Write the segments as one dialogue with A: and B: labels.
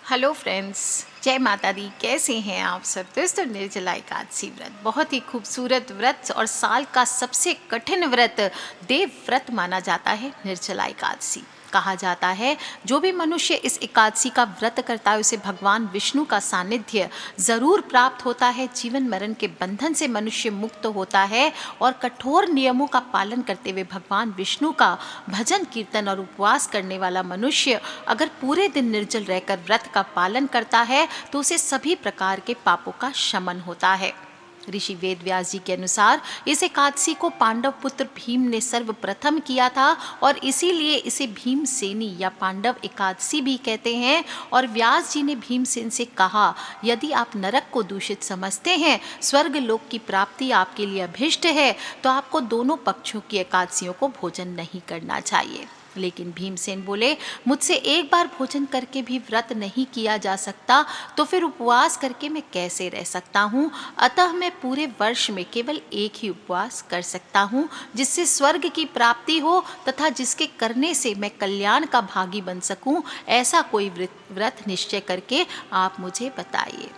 A: Hello friends, जय माता दी। कैसे हैं आप सब दोस्तों। निर्जला एकादशी व्रत बहुत ही खूबसूरत व्रत और साल का सबसे कठिन व्रत देव व्रत माना जाता है। निर्जला एकादशी कहा जाता है जो भी मनुष्य इस एकादशी का व्रत करता है उसे भगवान विष्णु का सानिध्य जरूर प्राप्त होता है। जीवन मरण के बंधन से मनुष्य मुक्त होता है और कठोर नियमों का पालन करते हुए भगवान विष्णु का भजन कीर्तन और उपवास करने वाला मनुष्य अगर पूरे दिन निर्जल रहकर व्रत का पालन करता है तो उसे सभी प्रकार के पापों का शमन होता है। ऋषि वेद व्यास जी के अनुसार इस एकादशी को पांडव पुत्र भीम ने सर्वप्रथम किया था और इसीलिए इसे भीमसेनी या पांडव एकादशी भी कहते हैं। और व्यास जी ने भीमसेन से कहा, यदि आप नरक को दूषित समझते हैं, स्वर्ग लोक की प्राप्ति आपके लिए अभिष्ट है, तो आपको दोनों पक्षों की एकादशियों को भोजन नहीं करना चाहिए। लेकिन भीमसेन बोले, मुझसे एक बार भोजन करके भी व्रत नहीं किया जा सकता तो फिर उपवास करके मैं कैसे रह सकता हूँ। अतः मैं पूरे वर्ष में केवल एक ही उपवास कर सकता हूँ जिससे स्वर्ग की प्राप्ति हो तथा जिसके करने से मैं कल्याण का भागी बन सकूँ। ऐसा कोई व्रत निश्चय करके आप मुझे बताइए,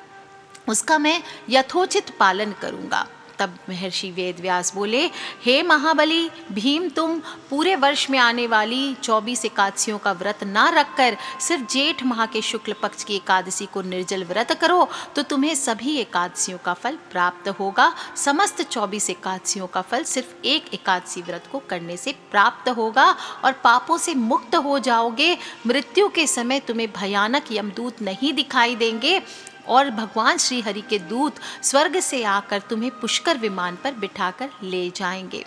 A: उसका मैं यथोचित पालन करूँगा। तब महर्षि वेद व्यास बोले, हे महाबली भीम, तुम पूरे वर्ष में आने वाली 24 एकादशियों का व्रत ना रखकर सिर्फ जेठ माह के शुक्ल पक्ष की एकादशी को निर्जल व्रत करो तो तुम्हें सभी एकादशियों का फल प्राप्त होगा। समस्त 24 एकादशियों का फल सिर्फ एक एकादशी व्रत को करने से प्राप्त होगा और पापों से मुक्त हो जाओगे। मृत्यु के समय तुम्हें भयानक यमदूत नहीं दिखाई देंगे और भगवान श्री हरि के दूत स्वर्ग से आकर तुम्हें पुष्कर विमान पर बिठाकर ले जाएंगे।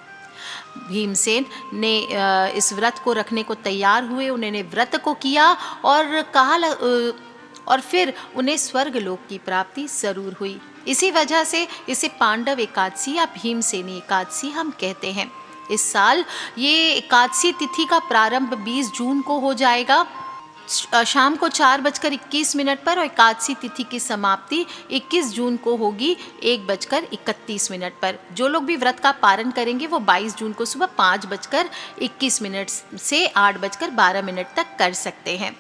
A: भीमसेन ने इस व्रत को रखने को तैयार हुए। उन्होंने व्रत को किया और कहा और फिर उन्हें स्वर्ग लोक की प्राप्ति जरूर हुई। इसी वजह से इसे पांडव एकादशी या भीमसेनी एकादशी हम कहते हैं। इस साल ये एकादशी तिथि का प्रारंभ 20 जून को हो जाएगा शाम को 4:21 पर और एकादशी तिथि की समाप्ति 21 जून को होगी 1:31 पर। जो लोग भी व्रत का पारण करेंगे वो 22 जून को सुबह 5:21 से 8:12 तक कर सकते हैं।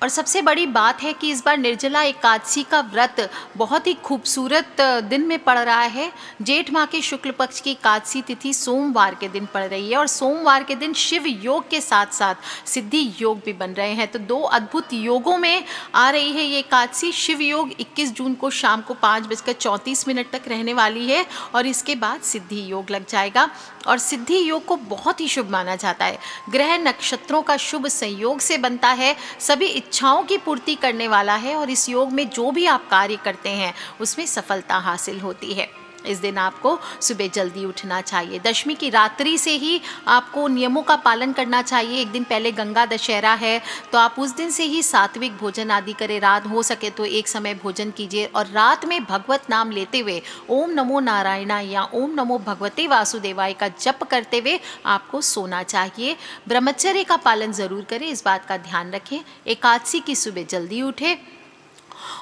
A: और सबसे बड़ी बात है कि इस बार निर्जला एकादशी का व्रत बहुत ही खूबसूरत दिन में पड़ रहा है। जेठ माह के शुक्ल पक्ष की एकादशी तिथि सोमवार के दिन पड़ रही है और सोमवार के दिन शिव योग के साथ साथ सिद्धि योग भी बन रहे हैं। तो दो अद्भुत योगों में आ रही है ये एकादशी। शिव योग 21 जून को शाम को 5:34 तक रहने वाली है और इसके बाद सिद्धि योग लग जाएगा। और सिद्धि योग को बहुत ही शुभ माना जाता है। ग्रह नक्षत्रों का शुभ संयोग से बनता है, सभी इच्छाओं की पूर्ति करने वाला है और इस योग में जो भी आप कार्य करते हैं उसमें सफलता हासिल होती है। इस दिन आपको सुबह जल्दी उठना चाहिए। दशमी की रात्रि से ही आपको नियमों का पालन करना चाहिए। एक दिन पहले गंगा दशहरा है तो आप उस दिन से ही सात्विक भोजन आदि करें। रात हो सके तो एक समय भोजन कीजिए और रात में भगवत नाम लेते हुए ओम नमो नारायणा या ओम नमो भगवते वासुदेवाय का जप करते हुए आपको सोना चाहिए। ब्रह्मचर्य का पालन जरूर करें, इस बात का ध्यान रखें। एकादशी की सुबह जल्दी उठे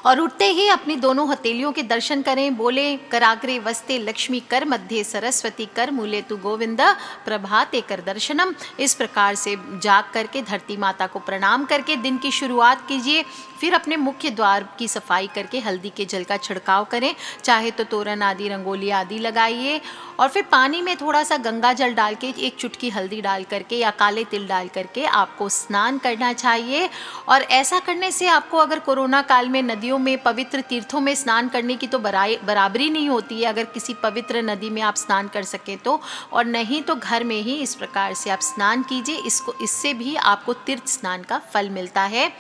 A: और उठते ही अपनी दोनों हथेलियों के दर्शन करें। बोले, कराग्रे वस्ते लक्ष्मी कर मध्य सरस्वती कर मूले तु गोविंद प्रभाते कर दर्शनम। इस प्रकार से जाग करके धरती माता को प्रणाम करके दिन की शुरुआत कीजिए। फिर अपने मुख्य द्वार की सफाई करके हल्दी के जल का छिड़काव करें, चाहे तो तोरण आदि रंगोली आदि लगाइए। और फिर पानी में थोड़ा सा गंगा जल डाल के एक चुटकी हल्दी डाल करके या काले तिल डाल करके आपको स्नान करना चाहिए। और ऐसा करने से आपको अगर कोरोना काल में नदियों में पवित्र तीर्थों में स्नान करने की तो बराबरी नहीं होती है, अगर किसी पवित्र नदी में आप स्नान कर सके तो, और नहीं तो घर में ही इस प्रकार से आप स्नान कीजिए। इससे भी आपको तीर्थ स्नान का फल मिलता है।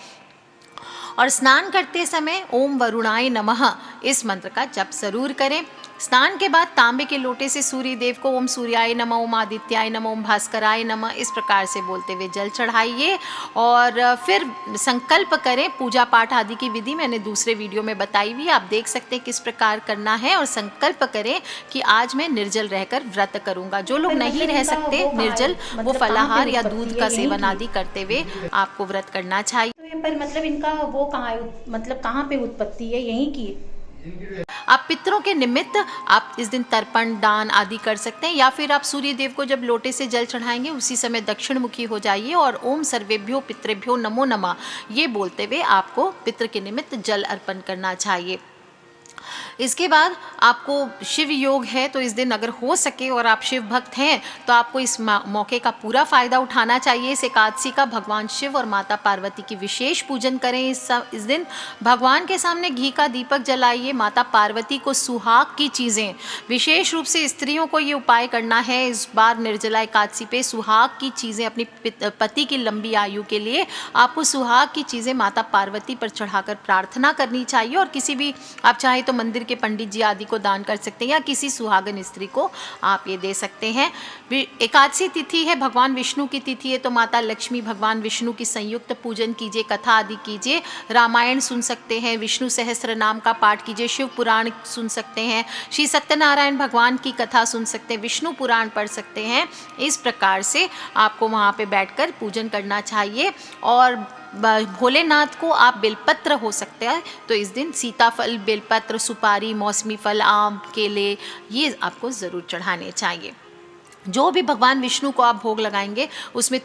A: और स्नान करते समय ओम वरुणाय नमः इस मंत्र का जप जरूर करें। स्नान के बाद तांबे के लोटे से सूर्य देव को ओम सूर्याय नमः, ओम आदित्याय नमः, ओम भास्कराय नमः इस प्रकार से बोलते हुए जल चढ़ाइए और फिर संकल्प करें। पूजा पाठ आदि की विधि मैंने दूसरे वीडियो में बताई हुई, आप देख सकते हैं किस प्रकार करना है। और संकल्प करें कि आज मैं निर्जल रहकर व्रत करूंगा। जो लोग नहीं रह सकते निर्जल, वो फलाहार या दूध का सेवन आदि करते हुए आपको व्रत करना चाहिए।
B: पर मतलब इनका वो कहाँ है, मतलब कहाँ पे उत्पत्ति है, यहीं की?
A: आप पितरों के निमित्त आप इस दिन तर्पण दान आदि कर सकते हैं, या फिर आप सूर्य देव को जब लोटे से जल चढ़ाएंगे उसी समय दक्षिण मुखी हो जाइए और ओम सर्वेभ्यो पितृभ्यो नमो नमः ये बोलते हुए आपको पितृ के निमित्त जल अर्पण करना चाहिए। इसके बाद आपको शिव योग है, तो इस दिन अगर हो सके और आप शिव भक्त हैं तो आपको इस मौके का पूरा फ़ायदा उठाना चाहिए। इस एकादशी का भगवान शिव और माता पार्वती की विशेष पूजन करें। इस दिन भगवान के सामने घी का दीपक जलाइए। माता पार्वती को सुहाग की चीज़ें, विशेष रूप से स्त्रियों को ये उपाय करना है इस बार निर्जला एकादशी पे, सुहाग की चीज़ें अपनी पति की लंबी आयु के लिए आपको सुहाग की चीज़ें माता पार्वती पर चढ़ाकर प्रार्थना करनी चाहिए। और किसी भी आप चाहे तो मंदिर के पंडित जी आदि को दान कर सकते हैं या किसी सुहागन स्त्री को आप ये दे सकते हैं। एकादशी तिथि है, भगवान विष्णु की तिथि है, तो माता लक्ष्मी भगवान विष्णु की संयुक्त पूजन कीजिए, कथा आदि कीजिए, रामायण सुन सकते हैं, विष्णु सहस्त्र नाम का पाठ कीजिए, शिव पुराण सुन सकते हैं, श्री सत्यनारायण भगवान की कथा सुन सकते हैं, विष्णु पुराण पढ़ सकते हैं। इस प्रकार से आपको वहाँ पे बैठकर पूजन करना चाहिए। और भोलेनाथ को आप बेलपत्र हो सकते हैं, तो इस दिन सीताफल, बेलपत्र, सुपारी, मौसमी फल, आम, केले ये आपको ज़रूर चढ़ाने चाहिए। जो भी भगवान विष्णु को आप भोग लगाएंगे उसमें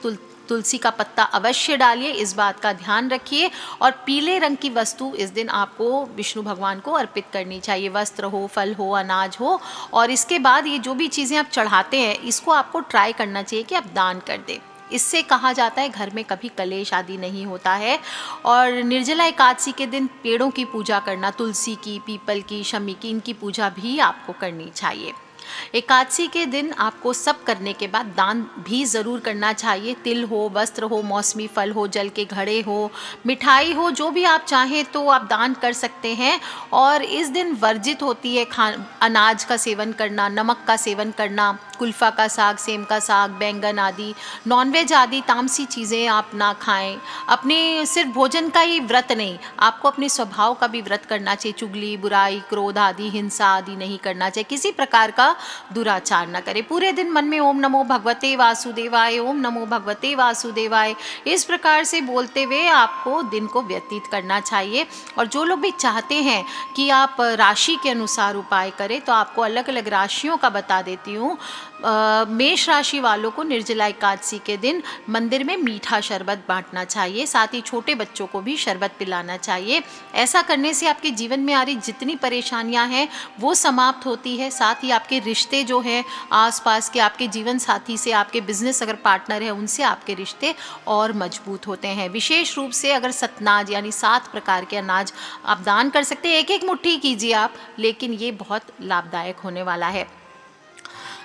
A: तुलसी का पत्ता अवश्य डालिए, इस बात का ध्यान रखिए। और पीले रंग की वस्तु इस दिन आपको विष्णु भगवान को अर्पित करनी चाहिए, वस्त्र हो, फल हो, अनाज हो। और इसके बाद ये जो भी चीज़ें आप चढ़ाते हैं इसको आपको ट्राई करना चाहिए कि आप दान कर दें। इससे कहा जाता है घर में कभी कलेश आदि नहीं होता है। और निर्जला एकादशी के दिन पेड़ों की पूजा करना, तुलसी की, पीपल की, शमी की, इनकी पूजा भी आपको करनी चाहिए। एकादशी के दिन आपको सब करने के बाद दान भी ज़रूर करना चाहिए। तिल हो, वस्त्र हो, मौसमी फल हो, जल के घड़े हो, मिठाई हो, जो भी आप चाहें तो आप दान कर सकते हैं। और इस दिन वर्जित होती है अनाज का सेवन करना, नमक का सेवन करना, कुल्फ़ा का साग, सेम का साग, बैंगन आदि, नॉनवेज आदि तामसी चीज़ें आप ना खाएं। अपने सिर्फ भोजन का ही व्रत नहीं, आपको अपने स्वभाव का भी व्रत करना चाहिए। चुगली, बुराई, क्रोध आदि, हिंसा आदि नहीं करना चाहिए, किसी प्रकार का दुराचार न करें। पूरे दिन मन में ओम नमो भगवते वासुदेवाय, ओम नमो भगवते वासुदेवाय इस प्रकार से बोलते हुए आपको दिन को व्यतीत करना चाहिए। और जो लोग भी चाहते हैं कि आप राशि के अनुसार उपाय करें तो आपको अलग अलग राशियों का बता देती हूँ। मेष राशि वालों को निर्जला एकादशी के दिन मंदिर में मीठा शरबत बांटना चाहिए, साथ ही छोटे बच्चों को भी शरबत पिलाना चाहिए। ऐसा करने से आपके जीवन में आ रही जितनी परेशानियां हैं वो समाप्त होती है। साथ ही आपके रिश्ते जो हैं आसपास के, आपके जीवन साथी से, आपके बिजनेस अगर पार्टनर है उनसे आपके रिश्ते और मजबूत होते हैं। विशेष रूप से अगर सतनाज यानी 7 प्रकार के अनाज आप दान कर सकते हैं, एक एक मुट्ठी कीजिए आप, लेकिन ये बहुत लाभदायक होने वाला है।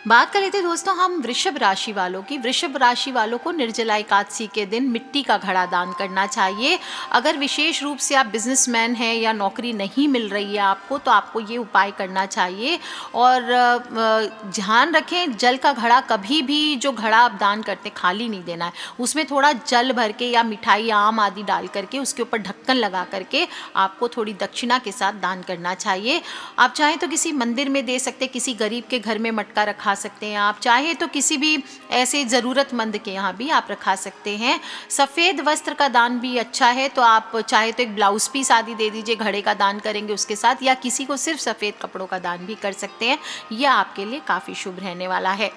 A: बात कर लेते दोस्तों हम वृषभ राशि वालों की। वृषभ राशि वालों को निर्जला एकादशी के दिन मिट्टी का घड़ा दान करना चाहिए। अगर विशेष रूप से आप बिजनेसमैन हैं या नौकरी नहीं मिल रही है आपको, तो आपको ये उपाय करना चाहिए। और ध्यान रखें, जल का घड़ा कभी भी, जो घड़ा आप दान करते खाली नहीं देना है, उसमें थोड़ा जल भर के या मिठाई, आम आदि डाल करके उसके ऊपर ढक्कन लगा करके आपको थोड़ी दक्षिणा के साथ दान करना चाहिए। आप चाहें तो किसी मंदिर में दे सकते, किसी गरीब के घर में मटका रखा सकते हैं, आप चाहे तो किसी भी ऐसे ज़रूरतमंद के यहाँ भी आप रखा सकते हैं। सफ़ेद वस्त्र का दान भी अच्छा है, तो आप चाहे तो एक ब्लाउज पीस आदि दे दीजिए, घड़े का दान करेंगे उसके साथ, या किसी को सिर्फ सफ़ेद कपड़ों का दान भी कर सकते हैं। यह आपके लिए काफ़ी शुभ रहने वाला है।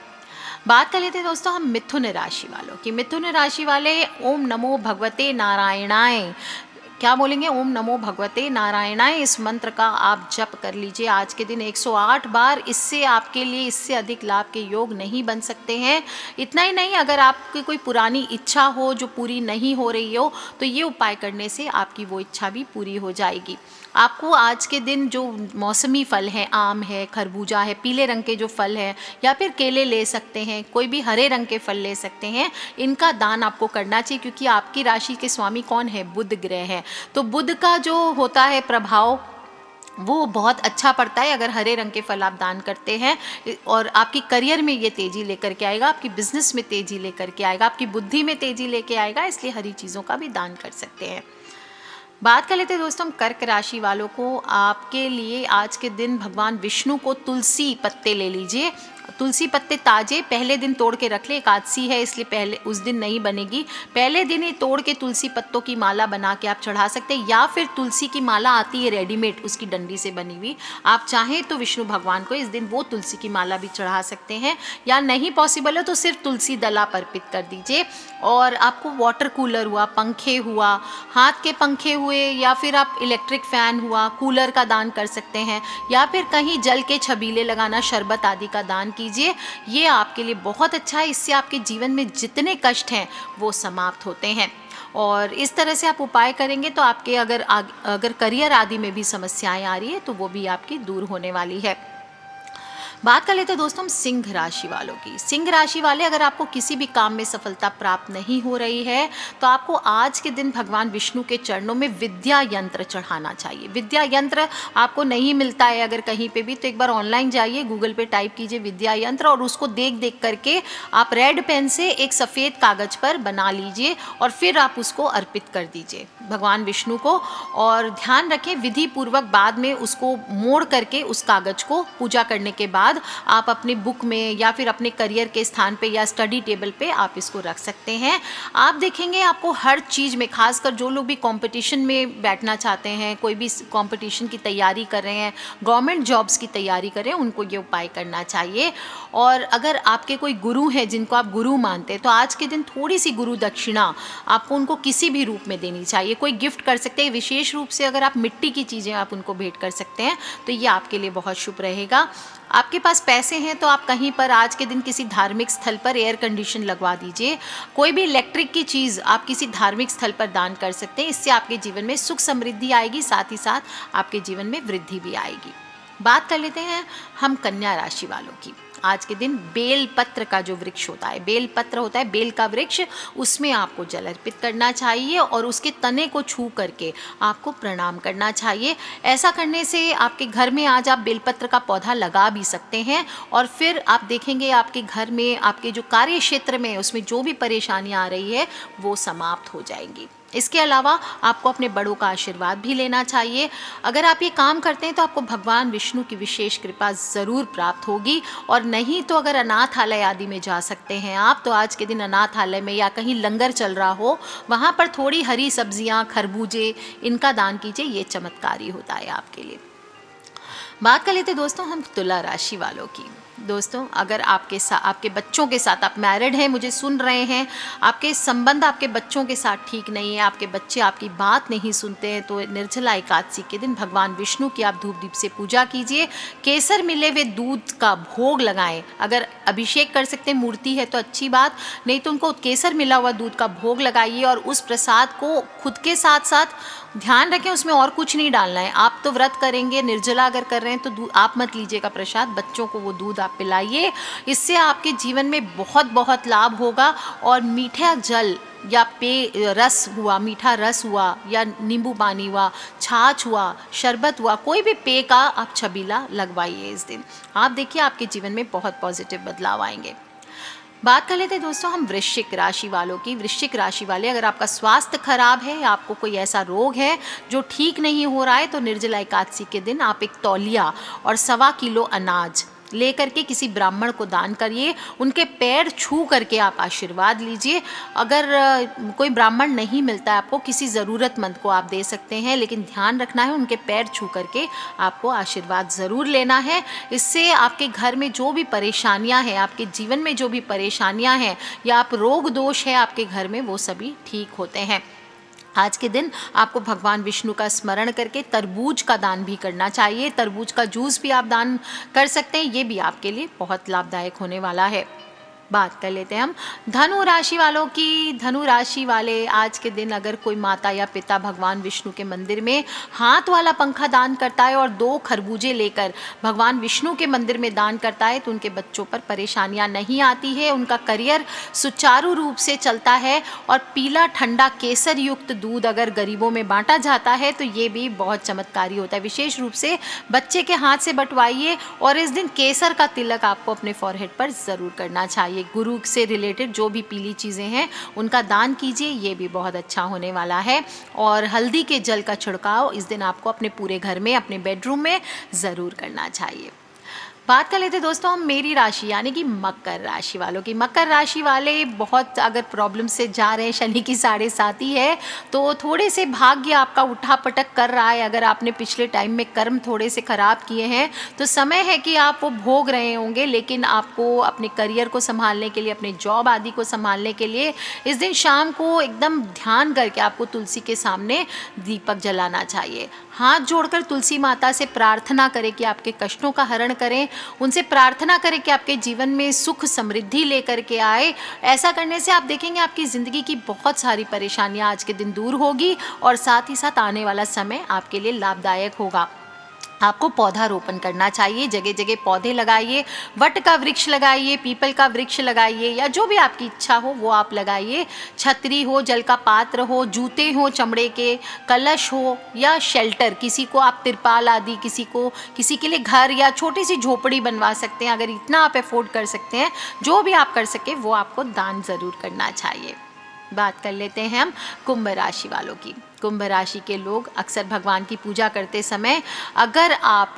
A: बात कर लेते हैं दोस्तों हम मिथुन राशि वालों की। मिथुन राशि वाले ओम नमो भगवते नारायणाय, क्या बोलेंगे? ओम नमो भगवते नारायणाय, इस मंत्र का आप जप कर लीजिए आज के दिन 108 बार। इससे आपके लिए इससे अधिक लाभ के योग नहीं बन सकते हैं। इतना ही नहीं, अगर आपकी कोई पुरानी इच्छा हो जो पूरी नहीं हो रही हो, तो ये उपाय करने से आपकी वो इच्छा भी पूरी हो जाएगी। आपको आज के दिन जो मौसमी फल हैं, आम है, खरबूजा है, पीले रंग के जो फल हैं, या फिर केले ले सकते हैं, कोई भी हरे रंग के फल ले सकते हैं, इनका दान आपको करना चाहिए। क्योंकि आपकी राशि के स्वामी कौन है? बुध ग्रह है। तो बुध का जो होता है प्रभाव वो बहुत अच्छा पड़ता है अगर हरे रंग के फल आप दान करते हैं। और आपकी करियर में ये तेज़ी लेकर के आएगा, आपकी बिजनेस में तेज़ी लेकर के आएगा, आपकी बुद्धि में तेज़ी लेके आएगा। इसलिए हरी चीज़ों का भी दान कर सकते हैं। बात कर लेते हैं दोस्तों हम कर्क राशि वालों को। आपके लिए आज के दिन भगवान विष्णु को तुलसी पत्ते ले लीजिए, तुलसी पत्ते ताजे पहले दिन तोड़ के रख ले, एकादशी है इसलिए पहले उस दिन नहीं बनेगी, पहले दिन ही तोड़ के तुलसी पत्तों की माला बना के आप चढ़ा सकते हैं। या फिर तुलसी की माला आती है रेडीमेड, उसकी डंडी से बनी हुई, आप चाहें तो विष्णु भगवान को इस दिन वो तुलसी की माला भी चढ़ा सकते हैं। या नहीं पॉसिबल हो तो सिर्फ तुलसी दल आप अर्पित कर दीजिए। और आपको वाटर कूलर हुआ, पंखे हुआ, हाथ के पंखे हुए, या फिर आप इलेक्ट्रिक फ़ैन हुआ, कूलर का दान कर सकते हैं। या फिर कहीं जल के छबीले लगाना, शरबत आदि का दान कीजिए, ये आपके लिए बहुत अच्छा है। इससे आपके जीवन में जितने कष्ट हैं वो समाप्त होते हैं। और इस तरह से आप उपाय करेंगे तो आपके अगर करियर आदि में भी समस्याएं आ रही है तो वो भी आपकी दूर होने वाली है। बात कर लेते हैं दोस्तों हम सिंह राशि वालों की। सिंह राशि वाले, अगर आपको किसी भी काम में सफलता प्राप्त नहीं हो रही है तो आपको आज के दिन भगवान विष्णु के चरणों में विद्या यंत्र चढ़ाना चाहिए। विद्या यंत्र आपको नहीं मिलता है अगर कहीं पे भी, तो एक बार ऑनलाइन जाइए, गूगल पे टाइप कीजिए विद्या यंत्र, और उसको देख देख करके आप रेड पेन से एक सफ़ेद कागज पर बना लीजिए और फिर आप उसको अर्पित कर दीजिए भगवान विष्णु को। और ध्यान रखें, विधि पूर्वक बाद में उसको मोड़ करके उस कागज को पूजा करने के बाद आप अपने बुक में या फिर अपने करियर के स्थान पे या स्टडी टेबल पे आप इसको रख सकते हैं। आप देखेंगे आपको हर चीज़ में, खासकर जो लोग भी कंपटीशन में बैठना चाहते हैं, कोई भी कंपटीशन की तैयारी कर रहे हैं, गवर्नमेंट जॉब्स की तैयारी कर रहे हैं, उनको ये उपाय करना चाहिए। और अगर आपके कोई गुरु हैं जिनको आप गुरु मानते हैं तो आज के दिन थोड़ी सी गुरु दक्षिणा आपको उनको किसी भी रूप में देनी चाहिए। कोई गिफ्ट कर सकते हैं, विशेष रूप से अगर आप मिट्टी की चीज़ें आप उनको भेंट कर सकते हैं तो ये आपके लिए बहुत शुभ रहेगा। आपके पास पैसे हैं तो आप कहीं पर आज के दिन किसी धार्मिक स्थल पर एयर कंडीशन लगवा दीजिए। कोई भी इलेक्ट्रिक की चीज़ आप किसी धार्मिक स्थल पर दान कर सकते हैं। इससे आपके जीवन में सुख समृद्धि आएगी, साथ ही साथ आपके जीवन में वृद्धि भी आएगी। बात कर लेते हैं हम कन्या राशि वालों की। आज के दिन बेल पत्र का जो वृक्ष होता है, बेल पत्र होता है बेल का वृक्ष, उसमें आपको जल अर्पित करना चाहिए और उसके तने को छू करके आपको प्रणाम करना चाहिए। ऐसा करने से आपके घर में आज आप बेलपत्र का पौधा लगा भी सकते हैं और फिर आप देखेंगे आपके घर में, आपके जो कार्य क्षेत्र में उसमें जो भी परेशानियां आ रही है वो समाप्त हो जाएंगी। इसके अलावा आपको अपने बड़ों का आशीर्वाद भी लेना चाहिए। अगर आप ये काम करते हैं तो आपको भगवान विष्णु की विशेष कृपा ज़रूर प्राप्त होगी। और नहीं तो अगर अनाथालय आदि में जा सकते हैं आप, तो आज के दिन अनाथालय में या कहीं लंगर चल रहा हो वहाँ पर थोड़ी हरी सब्जियाँ, खरबूजे, इनका दान कीजिए, ये चमत्कारी होता है आपके लिए। बात कर लेते दोस्तों हम तुला राशि वालों की। दोस्तों, अगर आपके बच्चों के साथ, आप मैरिड हैं, मुझे सुन रहे हैं, आपके संबंध आपके बच्चों के साथ ठीक नहीं है, आपके बच्चे आपकी बात नहीं सुनते हैं, तो निर्जला एकादशी के दिन भगवान विष्णु की आप धूप दीप से पूजा कीजिए। केसर मिले हुए दूध का भोग लगाएं। अगर अभिषेक कर सकते हैं, मूर्ति है तो अच्छी बात, नहीं तो उनको केसर मिला हुआ दूध का भोग लगाइए और उस प्रसाद को खुद के साथ साथ, ध्यान रखें उसमें और कुछ नहीं डालना है। आप तो व्रत करेंगे, निर्जला अगर कर रहे हैं तो आप मत लीजिएगा प्रसाद, बच्चों को वो दूध आप पिलाइए। इससे आपके जीवन में बहुत बहुत लाभ होगा। और मीठा जल या पेय रस हुआ, मीठा रस हुआ या नींबू पानी हुआ, छाछ हुआ, शरबत हुआ, कोई भी पेय का आप छबीला लगवाइए इस दिन। आप देखिए आपके जीवन में बहुत पॉजिटिव बदलाव आएंगे। बात कर लेते हैं दोस्तों हम वृश्चिक राशि वालों की। वृश्चिक राशि वाले, अगर आपका स्वास्थ्य खराब है या आपको कोई ऐसा रोग है जो ठीक नहीं हो रहा है, तो निर्जला एकादशी के दिन आप एक तौलिया और 1.25 किलो अनाज लेकर के किसी ब्राह्मण को दान करिए। उनके पैर छू करके आप आशीर्वाद लीजिए। अगर कोई ब्राह्मण नहीं मिलता है आपको, किसी ज़रूरतमंद को आप दे सकते हैं, लेकिन ध्यान रखना है उनके पैर छू करके आपको आशीर्वाद ज़रूर लेना है। इससे आपके घर में जो भी परेशानियां हैं, आपके जीवन में जो भी परेशानियां हैं या आप रोग दोष है आपके घर में, वो सभी ठीक होते हैं। आज के दिन आपको भगवान विष्णु का स्मरण करके तरबूज का दान भी करना चाहिए। तरबूज का जूस भी आप दान कर सकते हैं, ये भी आपके लिए बहुत लाभदायक होने वाला है। बात कर लेते हैं हम धनु राशि वालों की। धनु राशि वाले, आज के दिन अगर कोई माता या पिता भगवान विष्णु के मंदिर में हाथ वाला पंखा दान करता है और 2 खरबूजे लेकर भगवान विष्णु के मंदिर में दान करता है, तो उनके बच्चों पर परेशानियां नहीं आती है, उनका करियर सुचारू रूप से चलता है। और पीला ठंडा केसर युक्त दूध अगर गरीबों में बांटा जाता है तो ये भी बहुत चमत्कारी होता है। विशेष रूप से बच्चे के हाथ से बंटवाइए और इस दिन केसर का तिलक आपको अपने फॉरहेड पर ज़रूर करना चाहिए। गुरु से रिलेटेड जो भी पीली चीज़ें हैं उनका दान कीजिए, ये भी बहुत अच्छा होने वाला है। और हल्दी के जल का छिड़काव इस दिन आपको अपने पूरे घर में, अपने बेडरूम में ज़रूर करना चाहिए। बात कर लेते हैं दोस्तों हम मेरी राशि यानी कि मकर राशि वालों की। मकर राशि वाले बहुत अगर प्रॉब्लम से जा रहे हैं, शनि की साढ़े साती है तो थोड़े से भाग्य आपका उठा पटक कर रहा है। अगर आपने पिछले टाइम में कर्म थोड़े से खराब किए हैं तो समय है कि आप वो भोग रहे होंगे, लेकिन आपको अपने करियर को संभालने के लिए, अपने जॉब आदि को संभालने के लिए इस दिन शाम को एकदम ध्यान करके आपको तुलसी के सामने दीपक जलाना चाहिए। हाथ जोड़कर तुलसी माता से प्रार्थना करें कि आपके कष्टों का हरण करें, उनसे प्रार्थना करें कि आपके जीवन में सुख समृद्धि लेकर के आए। ऐसा करने से आप देखेंगे आपकी ज़िंदगी की बहुत सारी परेशानियां आज के दिन दूर होगी और साथ ही साथ आने वाला समय आपके लिए लाभदायक होगा। आपको पौधारोपण करना चाहिए, जगह जगह पौधे लगाइए, वट का वृक्ष लगाइए, पीपल का वृक्ष लगाइए या जो भी आपकी इच्छा हो वो आप लगाइए। छतरी हो, जल का पात्र हो, जूते हो चमड़े के, कलश हो या शेल्टर, किसी को आप तिरपाल आदि, किसी के लिए घर या छोटी सी झोपड़ी बनवा सकते हैं। अगर इतना आप अफोर्ड कर सकते हैं, जो भी आप कर सके वो आपको दान ज़रूर करना चाहिए। बात कर लेते हैं हम कुंभ राशि वालों की। कुंभ राशि के लोग अक्सर भगवान की पूजा करते समय, अगर आप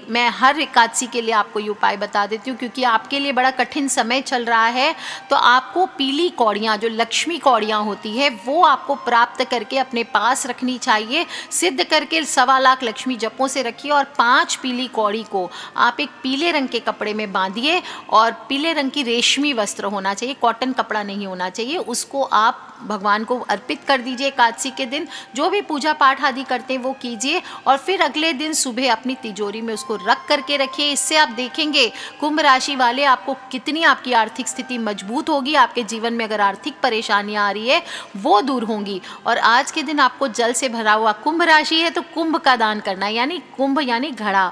A: मैं हर एकादशी के लिए आपको ये उपाय बता देती हूँ क्योंकि आपके लिए बड़ा कठिन समय चल रहा है, तो आपको पीली कौड़ियाँ, जो लक्ष्मी कौड़ियाँ होती है, वो आपको प्राप्त करके अपने पास रखनी चाहिए। सिद्ध करके 1.25 लाख लक्ष्मी जपों से रखिए और 5 पीली कौड़ी को आप एक पीले रंग के कपड़े में बांधिए और पीले रंग की रेशमी वस्त्र होना चाहिए, कॉटन कपड़ा नहीं होना चाहिए। उसको आप भगवान को अर्पित कर दीजिए एकादशी के दिन। जो भी पूजा पाठ आदि करते हैं वो कीजिए और फिर अगले दिन सुबह अपनी तिजोरी में उसको रख करके रखिए। इससे आप देखेंगे कुंभ राशि वाले आपको कितनी आपकी आर्थिक स्थिति मजबूत होगी। आपके जीवन में अगर आर्थिक परेशानियां आ रही है वो दूर होंगी। और आज के दिन आपको जल से भरा हुआ, कुंभ राशि है तो कुंभ का दान करना है, यानी कुंभ यानी घड़ा,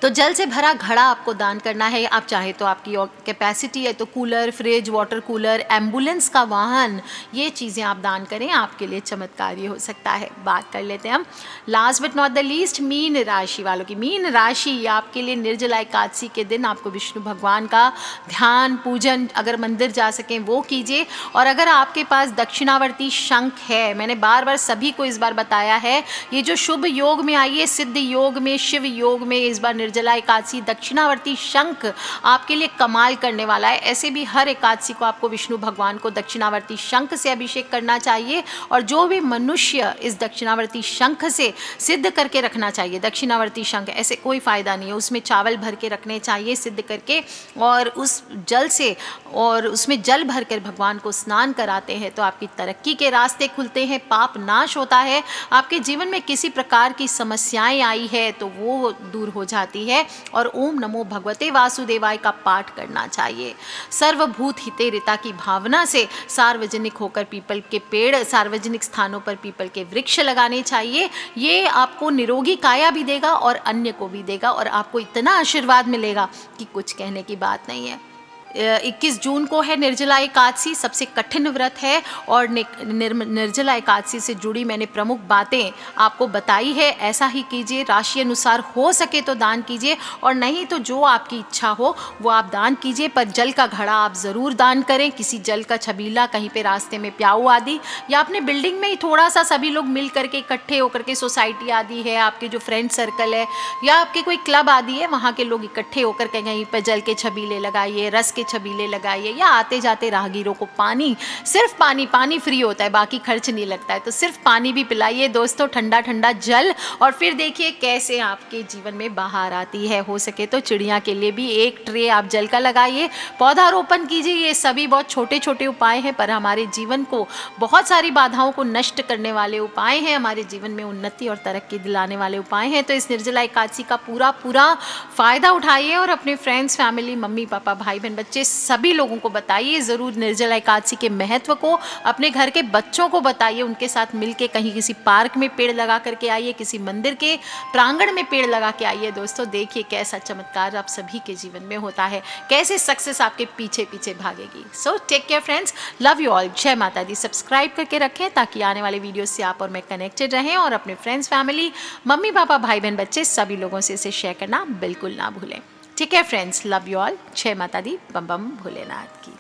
A: तो जल से भरा घड़ा आपको दान करना है। आप चाहे तो आपकी कैपेसिटी है तो cooler, fridge, water cooler, ambulance का वाहन, ये चीज़ें आप दान करें, आपके लिए चमत्कारी हो सकता है। बात कर लेते हैं हम last but not the least mean राशि वालों की। मीन राशि आपके लिए निर्जला एकादशी के दिन आपको विष्णु भगवान का ध्यान, पूजन, अगर मंदिर जा सकें वो कीजिए। और अगर आपके पास दक्षिणावर्ती शंख है, मैंने बार बार सभी को इस बार बताया है, ये जो शुभ योग में आई है, सिद्ध योग में, शिव योग में, इस बार निर्जला एकादशी दक्षिणावर्ती शंख आपके लिए कमाल करने वाला है। ऐसे भी हर एकादशी को आपको विष्णु भगवान को दक्षिणावर्ती शंख से अभिषेक करना चाहिए और जो भी मनुष्य इस दक्षिणावर्ती शंख से सिद्ध करके रखना चाहिए। दक्षिणावर्ती शंख ऐसे कोई फायदा नहीं है, उसमें चावल भर के रखने चाहिए सिद्ध करके, और उस जल से और उसमें जल भर कर भगवान को स्नान कराते हैं तो आपकी तरक्की के रास्ते खुलते हैं, पाप नाश होता है, आपके जीवन में किसी प्रकार की समस्याएं आई है तो वो दूर हो जाती है। और ओम नमो भगवते वासुदेवाय का पाठ करना चाहिए। सर्वभूत हिते रिता की भावना से सार्वजनिक होकर पीपल के पेड़, सार्वजनिक स्थानों पर पीपल के वृक्ष लगाने चाहिए। ये आपको निरोगी काया भी देगा और अन्य को भी देगा और आपको इतना आशीर्वाद मिलेगा कि कुछ कहने की बात नहीं है। 21 जून को है निर्जला एकादशी, सबसे कठिन व्रत है और निर्जला एकादशी से जुड़ी मैंने प्रमुख बातें आपको बताई है। ऐसा ही कीजिए, राशि अनुसार हो सके तो दान कीजिए और नहीं तो जो आपकी इच्छा हो वो आप दान कीजिए, पर जल का घड़ा आप ज़रूर दान करें। किसी जल का छबीला कहीं पे रास्ते में प्याऊ आदि, या अपने बिल्डिंग में ही थोड़ा सा सभी लोग मिल करके इकट्ठे होकर के, सोसाइटी आदि है, आपके जो फ्रेंड सर्कल है या आपके कोई क्लब आदि है, वहाँ के लोग इकट्ठे होकर के कहीं पर जल के छबीले लगाइए, रस के छबीले लगाइए, या आते जाते राहगीरों को पानी, सिर्फ पानी फ्री होता है, बाकी खर्च नहीं लगता है, तो सिर्फ पानी भी पिलाइए दोस्तों, ठंडा ठंडा जल, और फिर देखिए कैसे आपके जीवन में बाहर आती है। हो सके तो चिड़िया के लिए भी एक ट्रे आप जल का लगाइए, पौधारोपण कीजिए। ये सभी बहुत छोटे छोटे उपाय हैं पर हमारे जीवन को, बहुत सारी बाधाओं को नष्ट करने वाले उपाय हैं, हमारे जीवन में उन्नति और तरक्की दिलाने वाले उपाय हैं। तो इस निर्जला एकादशी का पूरा फ़ायदा उठाइए और अपने फ्रेंड्स, फैमिली, मम्मी पापा, भाई बहन, बच्चे, सभी लोगों को बताइए ज़रूर निर्जला एकादशी के महत्व को। अपने घर के बच्चों को बताइए, उनके साथ मिलके कहीं किसी पार्क में पेड़ लगा करके आइए, किसी मंदिर के प्रांगण में पेड़ लगा के आइए। दोस्तों देखिए कैसा चमत्कार आप सभी के जीवन में होता है, कैसे सक्सेस आपके पीछे पीछे भागेगी। So take care friends, love you all, जय माता दी। सब्सक्राइब करके रखें ताकि आने वाले वीडियो से आप और मैं कनेक्टेड रहें, और अपने फ्रेंड्स, फैमिली, मम्मी पापा, भाई बहन, बच्चे, सभी लोगों से इसे शेयर करना बिल्कुल ना भूलें। ठीक है फ्रेंड्स, लव यू ऑल, जय माता दी, बम बम भोलेनाथ की।